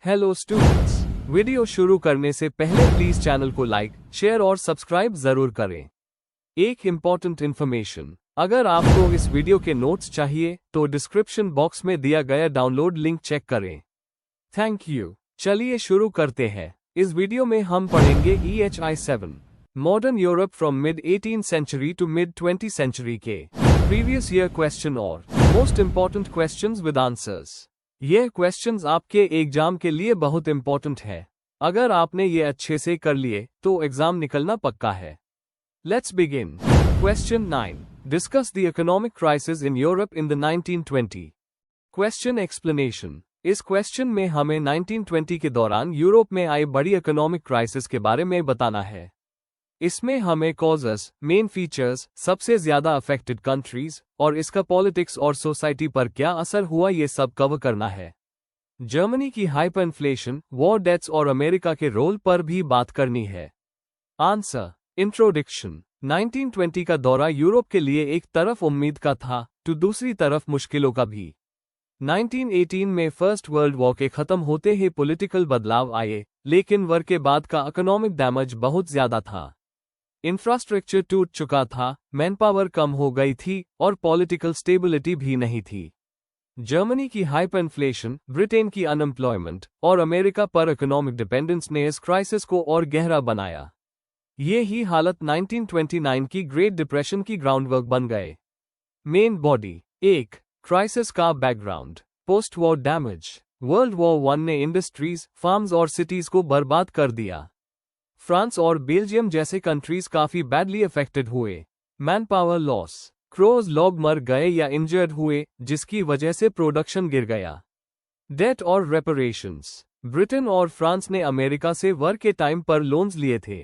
Hello students, video शुरू करने से पहले प्लीज चैनल को लाइक, शेयर और सब्सक्राइब जरूर करें। एक इम्पॉर्टेंट इन्फॉर्मेशन, अगर आपको इस वीडियो के नोट्स चाहिए तो डिस्क्रिप्शन बॉक्स में दिया गया डाउनलोड लिंक चेक करें। Thank you. चलिए शुरू करते हैं। इस वीडियो में हम पढ़ेंगे EHI 7 modern Europe from mid 18th century to mid 20th century के प्रीवियस ईयर क्वेश्चन और most important questions with answers. ये क्वेश्चंस आपके एग्जाम के लिए बहुत इंपॉर्टेंट है। अगर आपने ये अच्छे से कर लिए तो एग्जाम निकलना पक्का है। Let's begin. Question 9, discuss the economic crisis in Europe in the 1920। Question explanation. इस क्वेश्चन में हमें 1920 के दौरान यूरोप में आई बड़ी इकोनॉमिक क्राइसिस के बारे में बताना है। इसमें हमें कॉजेस, मेन फीचर्स, सबसे ज्यादा अफेक्टेड कंट्रीज और इसका पॉलिटिक्स और सोसाइटी पर क्या असर हुआ ये सब कवर करना है। जर्मनी की हाइपर इन्फ्लेशन, वॉर डेथ्स और अमेरिका के रोल पर भी बात करनी है। आंसर। इंट्रोडक्शन। 1920 का दौरा यूरोप के लिए एक तरफ उम्मीद का था तो दूसरी तरफ मुश्किलों का भी। 1918 में फर्स्ट वर्ल्ड वॉर के खत्म होते ही पॉलिटिकल बदलाव आए, लेकिन वॉर के बाद का इकोनॉमिक डैमेज बहुत ज्यादा था। इंफ्रास्ट्रक्चर टूट चुका था, मैनपावर कम हो गई थी और पॉलिटिकल स्टेबिलिटी भी नहीं थी। जर्मनी की हाइपर इन्फ्लेशन, ब्रिटेन की अनएम्प्लॉयमेंट और अमेरिका पर इकोनॉमिक डिपेंडेंस ने इस क्राइसिस को और गहरा बनाया। ये ही हालत 1929 की ग्रेट डिप्रेशन की ग्राउंडवर्क बन गए। Main body. 1. क्राइसिस का background. Post war damage. World war 1 ने इंडस्ट्रीज, फार्म्स और सिटीज को बर्बाद कर दिया। फ्रांस और बेल्जियम जैसे कंट्रीज काफी बैडली अफेक्टेड हुए। Man power loss. क्रोज लोग मर गए या इंजर्ड हुए, जिसकी वजह से प्रोडक्शन गिर गया। डेट और रेपरेशंस। ब्रिटेन और फ्रांस ने अमेरिका से वॉर के टाइम पर लोन्स लिए थे।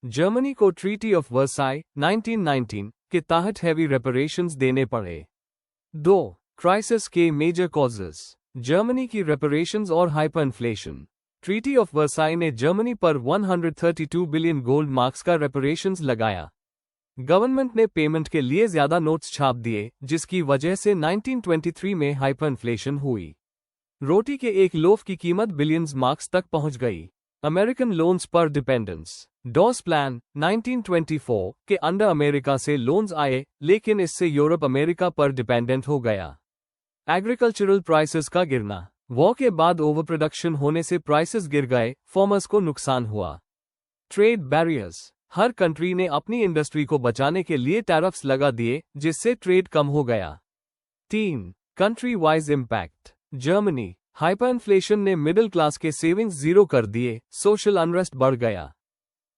जर्मनी को ट्रीटी ऑफ वर्साई 1919 के तहत हैवी रेपरेशंस देने पड़े। 2. क्राइसिस के मेजर कॉजेस। जर्मनी की रेपरेशंस और hyper inflation. Treaty of Versailles ने जर्मनी पर 132 बिलियन गोल्ड मार्क्स का रेपरेशंस लगाया। गवर्नमेंट ने पेमेंट के लिए ज्यादा नोट्स छाप दिए, जिसकी वजह से 1923 में हाइपर इन्फ्लेशन हुई। रोटी के एक लोफ की कीमत बिलियंस मार्क्स तक पहुंच गई। अमेरिकन लोन्स पर डिपेंडेंस। डॉस प्लान 1924 के अंडर अमेरिका से लोन्स आए, लेकिन इससे यूरोप अमेरिका पर डिपेंडेंट हो गया। एग्रीकल्चरल प्राइसेस का गिरना। वॉर के बाद ओवर प्रोडक्शन होने से प्राइसेस गिर गए, फार्मर्स को नुकसान हुआ। Trade barriers. हर कंट्री ने अपनी इंडस्ट्री को बचाने के लिए टैरिफ्स लगा दिए, जिससे ट्रेड कम हो गया। 3. Country wise impact. Germany. Hyper inflation ने मिडिल क्लास के सेविंग्स जीरो कर दिए, सोशल अनरेस्ट बढ़ गया।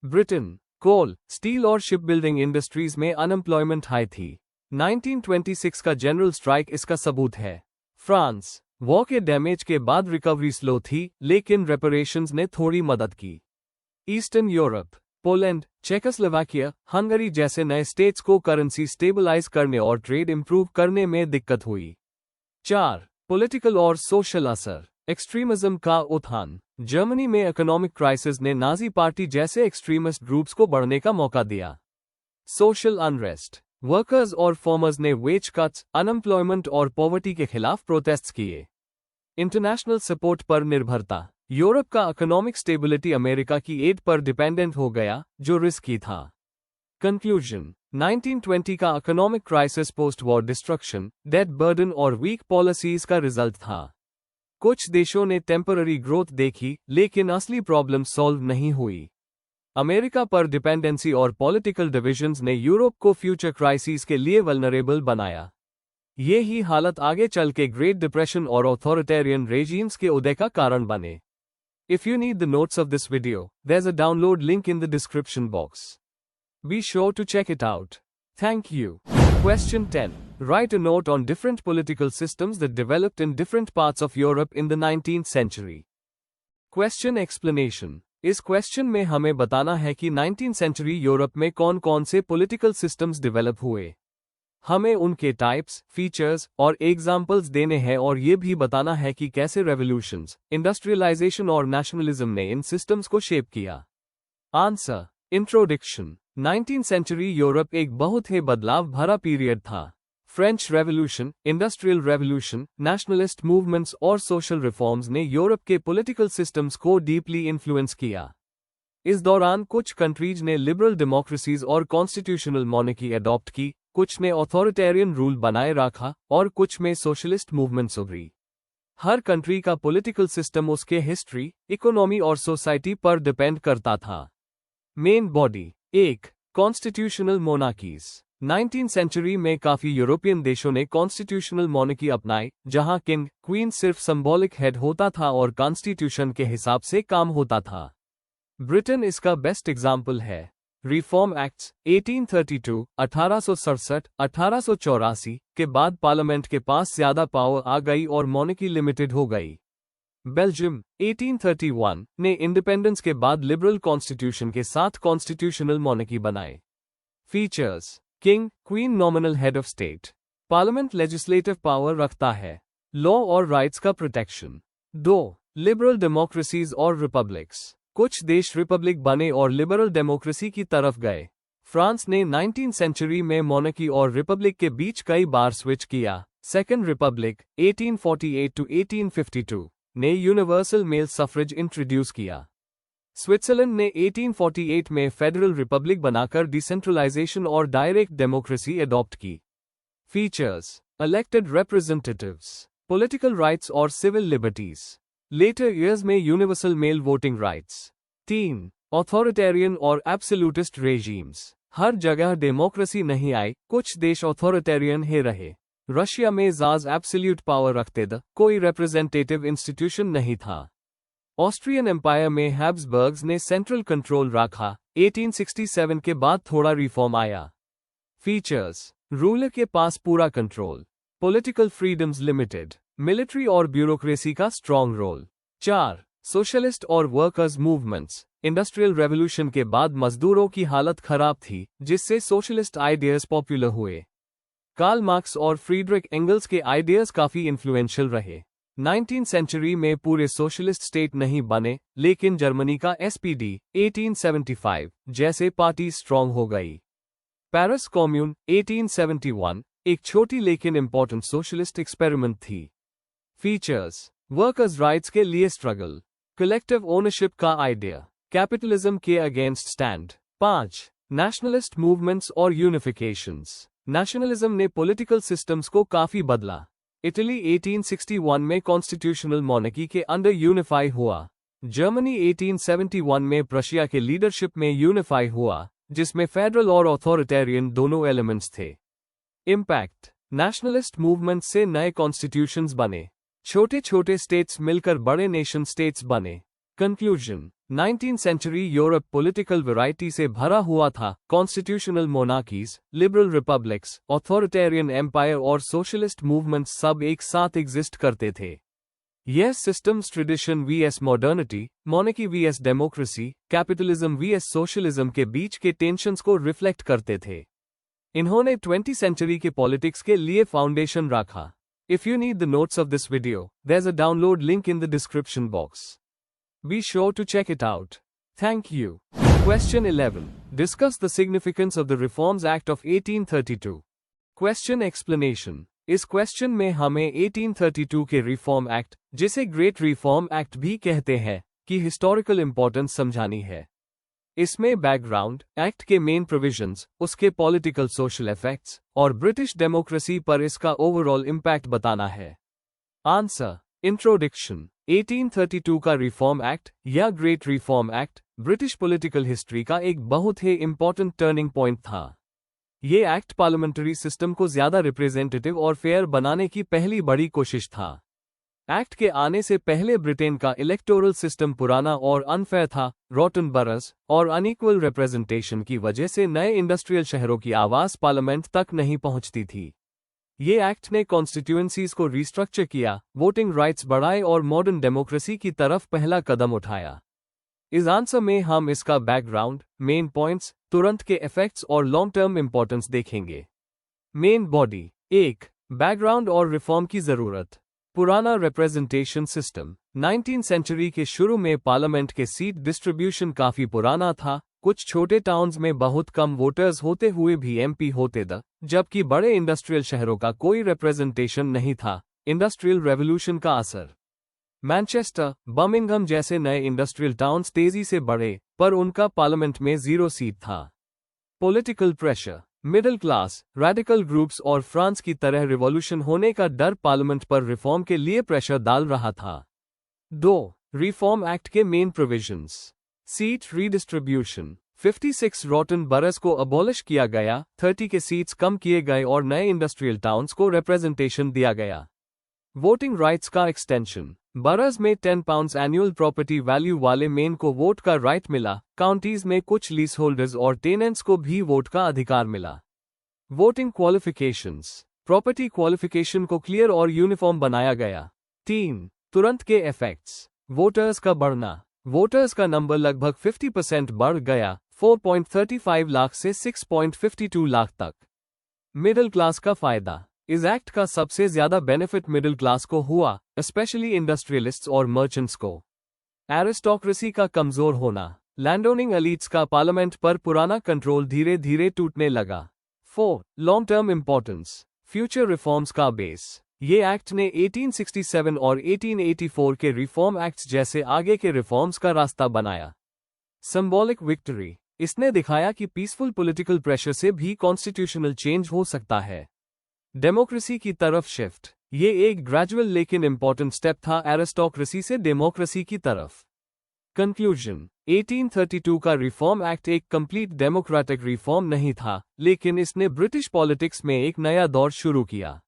ब्रिटेन। कोल, स्टील और शिप बिल्डिंग इंडस्ट्रीज में अनएम्प्लॉयमेंट हाई थी। 1926 का जनरल स्ट्राइक इसका सबूत है। फ्रांस। वॉर के डैमेज के बाद रिकवरी स्लो थी, लेकिन रेपरेशंस ने थोड़ी मदद की। Eastern Europe. Poland, Czechoslovakia, Hungary जैसे नए स्टेट्स को करेंसी स्टेबलाइज करने और ट्रेड इंप्रूव करने में दिक्कत हुई। 4. पॉलिटिकल और सोशल असर। एक्सट्रीमिज्म का उत्थान। जर्मनी में इकोनॉमिक क्राइसिस ने नाजी पार्टी जैसे एक्सट्रीमिस्ट ग्रुप्स को बढ़ने का मौका दिया। Social unrest. वर्कर्स और फार्मर्स ने वेज कट्स, अनएम्प्लॉयमेंट और पॉवर्टी के खिलाफ प्रोटेस्ट किए। इंटरनेशनल सपोर्ट पर निर्भरता। यूरोप का इकोनॉमिक स्टेबिलिटी अमेरिका की एड पर डिपेंडेंट हो गया, जो रिस्की था। कंक्लूजन। 1920 का economic crisis post war destruction, debt burden और वीक पॉलिसीज का रिजल्ट था। कुछ देशों ने टेम्पररी ग्रोथ देखी, लेकिन असली प्रॉब्लम सॉल्व नहीं हुई। अमेरिका पर डिपेंडेंसी और पॉलिटिकल डिविजन्स ने यूरोप को फ्यूचर क्राइसिस के लिए वल्नरेबल बनाया। ये ही हालत आगे चल के ग्रेट डिप्रेशन और ऑथोरिटेरियन रेजीम्स के उदय का कारण बने। If you need the notes of this video, there's a download link in the description box. Be sure to check it out. Thank you. Question 10. Write a note on different political systems that developed in different parts of Europe in the 19th century. Question explanation. इस question में हमें बताना है कि 19th century Europe में कौन कौन से पॉलिटिकल सिस्टम्स डेवलप हुए। हमें उनके टाइप्स, फीचर्स और एग्जाम्पल्स देने हैं और ये भी बताना है कि कैसे रेवोल्यूशंस, इंडस्ट्रियलाइजेशन और नेशनलिज्म ने इन सिस्टम्स को शेप किया। Answer. Introduction. 19th century Europe एक बहुत ही बदलाव भरा पीरियड था। French revolution, industrial revolution, nationalist movements और सोशल रिफॉर्म्स ने यूरोप के पॉलिटिकल सिस्टम्स को डीपली इन्फ्लुएंस किया। इस दौरान कुछ कंट्रीज ने लिबरल डेमोक्रेसीज और कॉन्स्टिट्यूशनल मोनेकी अडॉप्ट की, कुछ ने ऑथोरिटेरियन रूल बनाए रखा और कुछ में सोशलिस्ट मूवमेंट्स उभरी। हर कंट्री का पॉलिटिकल सिस्टम उसके हिस्ट्री, इकोनॉमी और सोसाइटी पर डिपेंड करता था। Main body. 1. Constitutional monarchies. 19th century में काफी यूरोपियन देशों ने कॉन्स्टिट्यूशनल मोनार्की अपनाई, जहां किंग, क्वीन सिर्फ सिंबॉलिक हेड होता था और कॉन्स्टिट्यूशन के हिसाब से काम होता था। ब्रिटेन इसका बेस्ट एग्जाम्पल है। रिफॉर्म एक्ट्स 1832, 1867, 1884 के बाद पार्लियामेंट के पास ज्यादा पावर आ गई और मोनार्की लिमिटेड हो गई। बेल्जियम 1831 ने इंडिपेंडेंस के बाद लिबरल कॉन्स्टिट्यूशन के साथ कॉन्स्टिट्यूशनल मोनार्की बनाए। Features: king, queen nominal head of state. Parliament legislative power रखता है। लॉ और राइट्स का प्रोटेक्शन। 2. लिबरल डेमोक्रेसीज और रिपब्लिक्स। कुछ देश रिपब्लिक बने और लिबरल डेमोक्रेसी की तरफ गए। फ्रांस ने 19th सेंचुरी में मोनार्की और रिपब्लिक के बीच कई बार स्विच किया। सेकेंड रिपब्लिक 1848 to 1852 ने यूनिवर्सल मेल सफरेज इंट्रोड्यूस किया। स्विट्जरलैंड ने 1848 में फेडरल रिपब्लिक बनाकर डिसेंट्रलाइजेशन और डायरेक्ट डेमोक्रेसी अडॉप्ट की। Features: elected representatives, political rights और सिविल लिबर्टीज। लेटर ईयर्स में universal male voting rights. 3. Authoritarian और एब्सोल्यूटिस्ट रेजीम्स। हर जगह डेमोक्रेसी नहीं आई, कुछ देश ऑथोरिटेरियन ही रहे। रशिया में ज़ार एब्सोल्यूट पावर रखते थे, कोई रिप्रेजेंटेटिव इंस्टीट्यूशन नहीं था। ऑस्ट्रियन एम्पायर में हैब्सबर्ग्स ने सेंट्रल कंट्रोल रखा। 1867 के बाद थोड़ा रिफॉर्म आया। फीचर्स: रूलर के पास पूरा control, political freedoms limited, military और ब्यूरोक्रेसी का स्ट्रॉन्ग रोल। 4. सोशलिस्ट और वर्कर्स मूवमेंट्स। इंडस्ट्रियल रेवोल्यूशन के बाद मजदूरों की हालत खराब थी, जिससे सोशलिस्ट आइडियाज पॉपुलर हुए। कार्ल मार्क्स और फ्रीडरिक एंगल्स के आइडियाज काफी इन्फ्लुएंशियल रहे। 19th सेंचुरी में पूरे सोशलिस्ट स्टेट नहीं बने, लेकिन जर्मनी का SPD 1875 जैसे पार्टी स्ट्रॉन्ग हो गई। पेरिस कॉम्यून 1871 एक छोटी लेकिन इंपॉर्टेंट सोशलिस्ट एक्सपेरिमेंट थी। फीचर्स: वर्कर्स राइट्स के लिए स्ट्रगल, कलेक्टिव ओनरशिप का आइडिया, कैपिटलिज्म के अगेंस्ट स्टैंड। 5. नेशनलिस्ट मूवमेंट्स और यूनिफिकेशंस। नेशनलिज्म ने पॉलिटिकल सिस्टम्स को काफी बदला। इटली 1861 में कॉन्स्टिट्यूशनल मोनार्की के अंडर यूनिफाई हुआ। जर्मनी 1871 में प्रशिया के लीडरशिप में यूनिफाई हुआ, जिसमें फेडरल और ऑथोरिटेरियन दोनों एलिमेंट्स थे। इम्पैक्ट: नेशनलिस्ट मूवमेंट से नए कॉन्स्टिट्यूशंस बने, छोटे छोटे स्टेट्स मिलकर बड़े नेशन स्टेट्स बने। Conclusion: 19th century Europe political variety से भरा हुआ था। Constitutional monarchies, liberal republics, authoritarian empire और सोशलिस्ट मूवमेंट्स सब एक साथ एग्जिस्ट करते थे। यह systems tradition vs modernity, monarchy vs democracy, capitalism vs socialism के बीच के टेंशंस को रिफ्लेक्ट करते थे। इन्होंने 20th सेंचुरी के पॉलिटिक्स के लिए फाउंडेशन रखा। If you need the notes of this video, there's a download link in the description box. Be sure to check it out. Thank you. Question 11. Discuss the significance of the Reforms Act of 1832. Question explanation. इस question में हमें 1832 के reform act, जिसे great reform act भी कहते हैं, की historical importance समझानी है। इसमें बैकग्राउंड, एक्ट के मेन प्रोविजंस, उसके पॉलिटिकल सोशल इफेक्ट्स और ब्रिटिश डेमोक्रेसी पर इसका ओवरऑल इम्पैक्ट बताना है। Answer: introduction. 1832 का रिफॉर्म एक्ट या great reform act British political history का एक बहुत ही इंपॉर्टेंट टर्निंग पॉइंट था। ये एक्ट पार्लियामेंट्री सिस्टम को ज्यादा रिप्रेजेंटेटिव और फेयर बनाने की पहली बड़ी कोशिश था। एक्ट के आने से पहले ब्रिटेन का इलेक्टोरल सिस्टम पुराना और अनफेयर था। रॉटन बरस और अनइक्वल रिप्रेजेंटेशन की वजह से नए इंडस्ट्रियल शहरों की आवाज पार्लियामेंट तक नहीं पहुंचती थी। ये एक्ट ने कॉन्स्टिट्यूएंसीज को रिस्ट्रक्चर किया, वोटिंग राइट्स बढ़ाए और मॉडर्न डेमोक्रेसी की तरफ पहला कदम उठाया। इस आंसर में हम इसका बैकग्राउंड, मेन पॉइंट्स, तुरंत के इफेक्ट्स और लॉन्ग टर्म इंपॉर्टेंस देखेंगे। Main body. 1. बैकग्राउंड और रिफॉर्म की जरूरत। पुराना रिप्रेजेंटेशन सिस्टम। 19th सेंचुरी के शुरू में पार्लियामेंट के सीट डिस्ट्रीब्यूशन काफी पुराना था। कुछ छोटे टाउन्स में बहुत कम वोटर्स होते हुए भी एमपी होते थे, जबकि बड़े इंडस्ट्रियल शहरों का कोई रिप्रेजेंटेशन नहीं था। इंडस्ट्रियल रेवोल्यूशन का असर। मैनचेस्टर, बर्मिंघम जैसे नए इंडस्ट्रियल टाउन्स तेजी से बढ़े, पर उनका पार्लियामेंट में 0 सीट था। Political pressure. Middle class, radical groups और फ्रांस की तरह रिवॉल्यूशन होने का डर पार्लियामेंट पर रिफॉर्म के लिए प्रेशर डाल रहा था। 2. रिफॉर्म एक्ट के मेन प्रोविजंस। Seat redistribution. 56 रॉटन बरस को अबॉलिश किया गया, 30 के सीट्स कम किए गए और नए इंडस्ट्रियल टाउन्स को रिप्रेजेंटेशन दिया गया। वोटिंग राइट्स का एक्सटेंशन। बरस में £10 एनुअल प्रॉपर्टी वैल्यू वाले मेन को वोट का राइट मिला। काउंटीज में कुछ लीज होल्डर्स और टेनेंट्स को भी वोट का अधिकार मिला। Voting qualifications. प्रॉपर्टी क्वालिफिकेशन को क्लियर और यूनिफॉर्म बनाया गया। 3. तुरंत के इफेक्ट्स। वोटर्स का बढ़ना। वोटर्स का नंबर लगभग 50% बढ़ गया, 4.35 लाख से 6.52 लाख तक। मिडिल क्लास का फायदा। इस एक्ट का सबसे ज्यादा बेनिफिट मिडिल क्लास को हुआ, स्पेशली इंडस्ट्रियलिस्ट्स और मर्चेंट्स को। एरिस्टोक्रेसी का कमजोर होना। लैंडओनिंग एलीट्स का पार्लियामेंट पर पुराना कंट्रोल धीरे धीरे टूटने लगा। 4. Long term importance. Future reforms का बेस। ये एक्ट ने 1867 और 1884 के रिफॉर्म एक्ट्स जैसे आगे के रिफॉर्म्स का रास्ता बनाया। Symbolic victory. इसने दिखाया कि पीसफुल पॉलिटिकल प्रेशर से भी कॉन्स्टिट्यूशनल चेंज हो सकता है। डेमोक्रेसी की तरफ शिफ्ट। ये एक ग्रेजुअल लेकिन इंपॉर्टेंट स्टेप था एरिस्टोक्रेसी से डेमोक्रेसी की तरफ। कंक्लूजन। 1832 का रिफॉर्म एक्ट एक कंप्लीट डेमोक्रेटिक रिफॉर्म नहीं था, लेकिन इसने ब्रिटिश पॉलिटिक्स में एक नया दौर शुरू किया।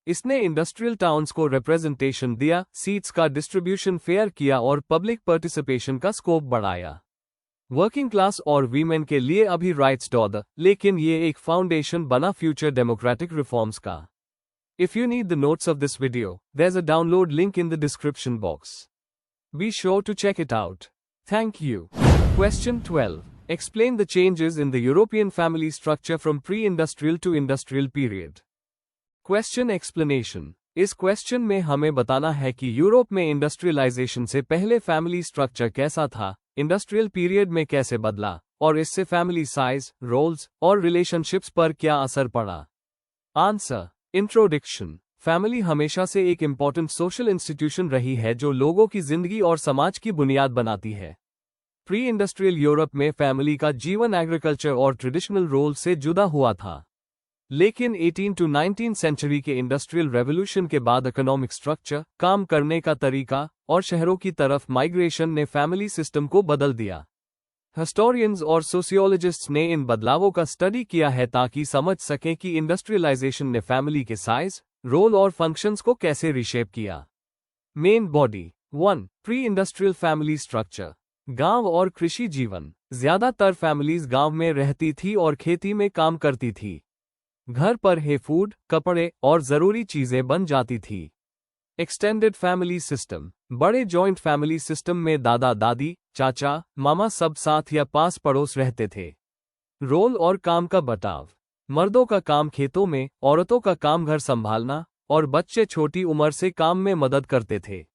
इसने इंडस्ट्रियल टाउन्स को रिप्रेजेंटेशन दिया, सीट्स का डिस्ट्रीब्यूशन फेयर किया और पब्लिक पार्टिसिपेशन का स्कोप बढ़ाया। वर्किंग क्लास और वीमेन के लिए अभी राइट्स दौड़, लेकिन ये एक फाउंडेशन बना फ्यूचर डेमोक्रेटिक रिफॉर्म्स का। If you need the notes of this video, there's a download link in the description box. Be sure to check it out. Thank you. Question 12. Explain the changes in the European family structure from pre-industrial to industrial period. Question explanation. इस question में हमें बताना है कि Europe में industrialisation से पहले family structure कैसा था, इंडस्ट्रियल पीरियड में कैसे बदला, और इससे फैमिली साइज, रोल्स और रिलेशनशिप्स पर क्या असर पड़ा। आंसर। इंट्रोडक्शन। फैमिली हमेशा से एक इम्पॉर्टेंट सोशल इंस्टीट्यूशन रही है जो लोगों की जिंदगी और समाज की बुनियाद बनाती है। प्री इंडस्ट्रियल यूरोप में फैमिली का जीवन एग्रीकल्चर और ट्रेडिशनल रोल से जुदा हुआ था। लेकिन 18 to 19 सेंचुरी के इंडस्ट्रियल रेवोल्यूशन के बाद इकोनॉमिक स्ट्रक्चर, काम करने का तरीका और शहरों की तरफ माइग्रेशन ने फैमिली सिस्टम को बदल दिया। हिस्टोरियंस और सोशियोलॉजिस्ट्स ने इन बदलावों का स्टडी किया है ताकि समझ सकें कि इंडस्ट्रियलाइजेशन ने फैमिली के साइज, रोल और फंक्शंस को कैसे रिशेप किया। Main body. 1. Pre industrial family structure. गांव और कृषि जीवन। ज्यादातर फैमिलीज गांव में रहती थी और खेती में काम करती थी। घर पर ही फूड, कपड़े और जरूरी चीजें बन जाती थी। Extended family system. बड़े जॉइंट फैमिली सिस्टम में दादा दादी, चाचा, मामा सब साथ या पास पड़ोस रहते थे। रोल और काम का बंटाव। मर्दों का काम खेतों में, औरतों का काम घर संभालना, और बच्चे छोटी उम्र से काम में मदद करते थे।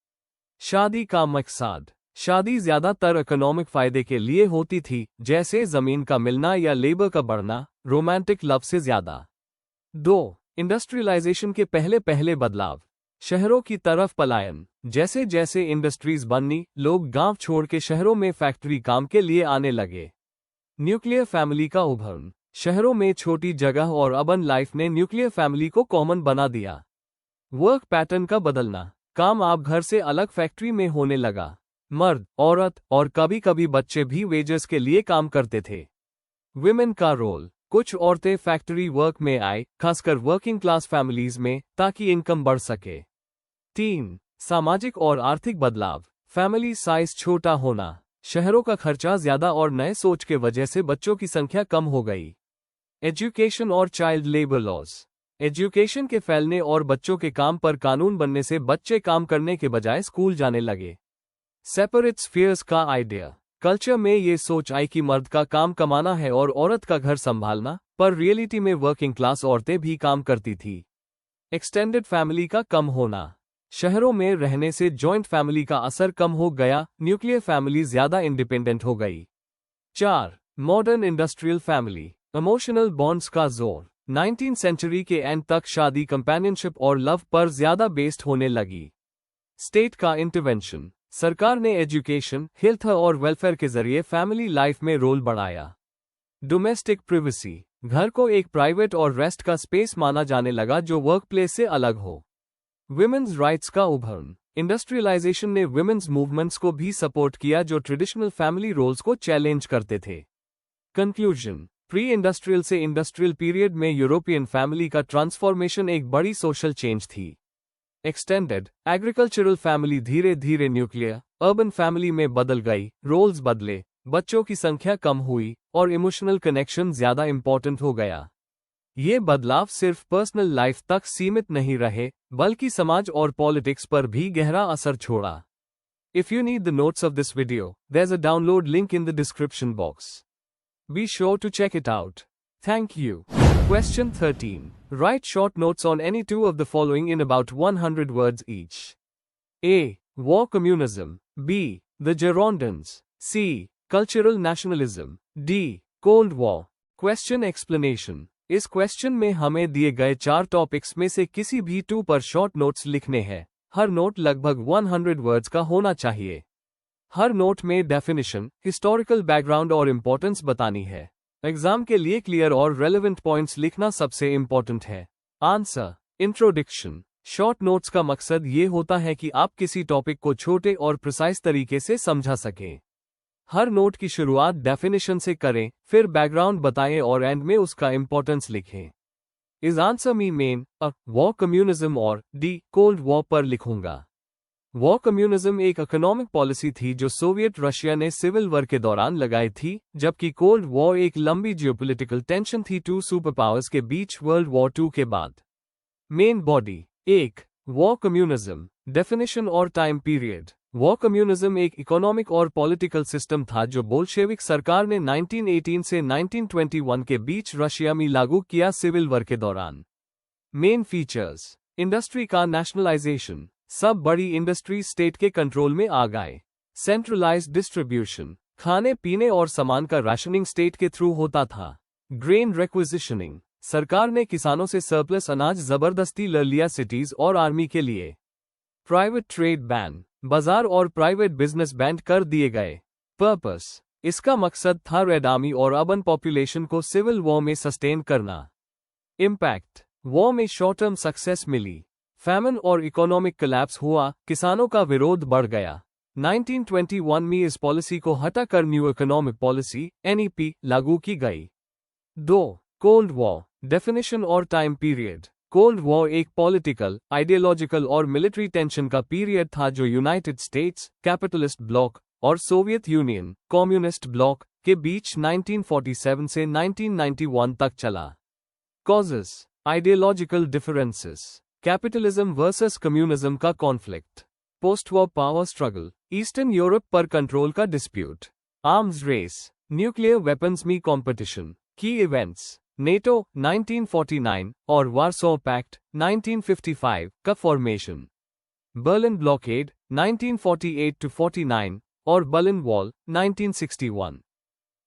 शादी का मकसद। शादी ज्यादातर इकोनॉमिक फायदे के लिए होती थी, जैसे जमीन का मिलना या लेबर का बढ़ना, रोमांटिक लव से ज्यादा। 2. इंडस्ट्रियलाइजेशन के पहले पहले बदलाव। शहरों की तरफ पलायन। जैसे जैसे इंडस्ट्रीज बननी, लोग गांव छोड़ के शहरों में फैक्ट्री काम के लिए आने लगे। न्यूक्लियर फैमिली का उभरन। शहरों में छोटी जगह और अर्बन लाइफ ने न्यूक्लियर फैमिली को कॉमन बना दिया। वर्क पैटर्न का बदलना। काम अब घर से अलग फैक्ट्री में होने लगा। मर्द, औरत और कभी कभी बच्चे भी वेजेस के लिए काम करते थे। विमेन का रोल। कुछ औरतें फैक्ट्री वर्क में आए, खासकर वर्किंग क्लास फैमिलीज में, ताकि इनकम बढ़ सके। 3. सामाजिक और आर्थिक बदलाव। फैमिली साइज छोटा होना। शहरों का खर्चा ज्यादा और नए सोच के वजह से बच्चों की संख्या कम हो गई। एजुकेशन और चाइल्ड लेबर लॉज। एजुकेशन के फैलने और बच्चों के काम पर कानून बनने से बच्चे काम करने के बजाय स्कूल जाने लगे। सेपरेट स्फीयर्स का आइडिया। कल्चर में ये सोच आई कि मर्द का काम कमाना है और औरत का घर संभालना, पर रियलिटी में वर्किंग क्लास औरतें भी काम करती थी। एक्सटेंडेड फैमिली का कम होना। शहरों में रहने से जॉइंट फैमिली का असर कम हो गया, न्यूक्लियर फैमिली ज्यादा इंडिपेंडेंट हो गई। 4. Modern industrial family, emotional bonds का जोर। 19th सेंचुरी के एंड तक शादी कंपेनियनशिप और लव पर ज्यादा बेस्ड होने लगी। स्टेट का इंटरवेंशन, सरकार ने एजुकेशन, हेल्थ और वेलफेयर के जरिए फैमिली लाइफ में रोल बढ़ाया। डोमेस्टिक प्रिवेसी, घर को एक प्राइवेट और रेस्ट का स्पेस माना जाने लगा जो वर्क प्लेस से अलग हो। विमेन्स राइट्स का उभरण, इंडस्ट्रियलाइजेशन ने विमेन्स मूवमेंट्स को भी सपोर्ट किया जो ट्रेडिशनल फैमिली रोल्स को चैलेंज करते थे। कंक्लूजन, प्री इंडस्ट्रियल से इंडस्ट्रियल पीरियड में यूरोपियन फैमिली का ट्रांसफॉर्मेशन एक बड़ी सोशल चेंज थी। एक्सटेंडेड एग्रीकल्चरल फैमिली धीरे धीरे न्यूक्लियर अर्बन फैमिली में बदल गई, रोल्स बदले, बच्चों की संख्या कम हुई और इमोशनल कनेक्शन ज्यादा इंपॉर्टेंट हो गया। ये बदलाव सिर्फ पर्सनल लाइफ तक सीमित नहीं रहे बल्कि समाज और पॉलिटिक्स पर भी गहरा असर छोड़ा। If you need the notes of this video, there's a download link in the description box. Be sure to check it out. Thank you. Question 13. Write short notes on any two of the following in about 100 words each. A. War communism. B. The Girondins. C. Cultural nationalism. D. Cold War. Question explanation. इस question में हमें दिए गए 4 topics में से किसी भी 2 पर शॉर्ट नोट्स लिखने हैं। हर नोट लगभग 100 वर्ड्स का होना चाहिए। हर नोट में डेफिनेशन, हिस्टोरिकल बैकग्राउंड और इंपॉर्टेंस बतानी है। एग्जाम के लिए क्लियर और रेलेवेंट पॉइंट्स लिखना सबसे इंपॉर्टेंट है। आंसर। इंट्रोडक्शन। शॉर्ट नोट्स का मकसद ये होता है कि आप किसी टॉपिक को छोटे और प्रिसाइज तरीके से समझा सकें। हर नोट की शुरुआत डेफिनेशन से करें, फिर बैकग्राउंड बताएं और एंड में उसका इंपॉर्टेंस लिखें। इस आंसर में मेन वॉर कम्युनिज्म और डी कोल्ड वॉर पर लिखूंगा। वॉर कम्युनिज्म एक इकोनॉमिक पॉलिसी थी जो सोवियत रशिया ने सिविल वॉर के दौरान लगाई थी, जबकि कोल्ड वॉर एक लंबी जियोपॉलिटिकल टेंशन थी 2 सुपर पावर्स के बीच वर्ल्ड वॉर 2 के बाद। Main body. 1. War communism, definition और टाइम पीरियड। वॉर कम्युनिज्म एक इकोनॉमिक और पॉलिटिकल सिस्टम था जो बोल्शेविक सरकार ने 1918 से 1921 के बीच रशिया में लागू किया सिविल वॉर के दौरान। Main features. इंडस्ट्री का नेशनलाइजेशन, सब बड़ी इंडस्ट्री स्टेट के कंट्रोल में आ गए। सेंट्रलाइज्ड डिस्ट्रीब्यूशन, खाने पीने और सामान का राशनिंग स्टेट के थ्रू होता था। ग्रेन रिक्विजिशनिंग, सरकार ने किसानों से सरप्लस अनाज जबरदस्ती ले लिया सिटीज और आर्मी के लिए। प्राइवेट ट्रेड बैन, बाजार और प्राइवेट बिजनेस बैंड कर दिए गए। पर्पस, इसका मकसद था रेड आर्मी और अर्बन पॉपुलेशन को सिविल वॉर में सस्टेन करना। इम्पैक्ट, वॉर में शॉर्ट टर्म सक्सेस मिली, फैमिन और इकोनॉमिक कोलैप्स हुआ, किसानों का विरोध बढ़ गया। 1921 में इस पॉलिसी को हटाकर न्यू इकोनॉमिक पॉलिसी NEP लागू की गई। 2. कोल्ड वॉर, डेफिनेशन और टाइम पीरियड। कोल्ड वॉर एक पॉलिटिकल, आइडियोलॉजिकल और मिलिट्री टेंशन का पीरियड था जो यूनाइटेड स्टेट्स, कैपिटलिस्ट ब्लॉक और सोवियत यूनियन, कम्युनिस्ट ब्लॉक के बीच 1947 से 1991 तक चला। Causes, ideological differences, capitalism versus communism का conflict, post war power struggle, eastern Europe पर कंट्रोल का dispute, arms race, nuclear weapons में कंपटीशन। की इवेंट्स, नेटो 1949 और वार्सो पैक्ट 1955 का फॉर्मेशन, बर्लिन ब्लॉकेड 1948-49 और Berlin wall 1961,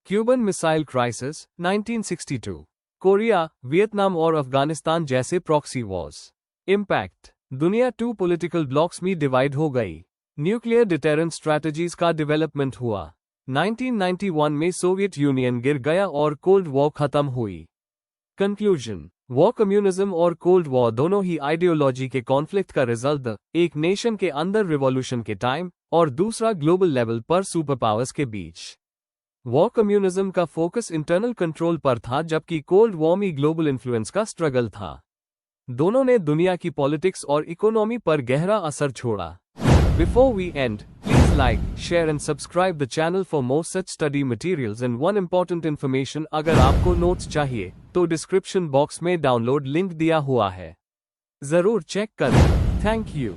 Cuban missile crisis 1962, Korea, Vietnam और अफगानिस्तान जैसे proxy Wars. Impact, दुनिया 2 political blocks में डिवाइड हो गई। न्यूक्लियर डिटेरेंस स्ट्रैटेजीज का डेवलपमेंट हुआ। 1991 में सोवियत यूनियन गिर गया और कोल्ड वॉर खत्म हुई। कंक्लूजन, वॉर कम्युनिज्म और कोल्ड वॉर दोनों ही आइडियोलॉजी के कॉन्फ्लिक्ट का रिजल्ट, एक नेशन के अंदर रिवॉल्यूशन के टाइम और दूसरा ग्लोबल लेवल पर सुपर पावर्स के बीच। वॉर कम्युनिज्म का फोकस इंटरनल कंट्रोल पर था जबकि कोल्ड वॉर में ग्लोबल इन्फ्लुएंस का स्ट्रगल था। दोनों ने दुनिया की पॉलिटिक्स और इकोनॉमी पर गहरा असर छोड़ा। Before we end, please like, share and subscribe the channel for more such study materials and one important information अगर आपको नोट्स चाहिए तो डिस्क्रिप्शन बॉक्स में डाउनलोड लिंक दिया हुआ है, जरूर चेक करें। Thank you.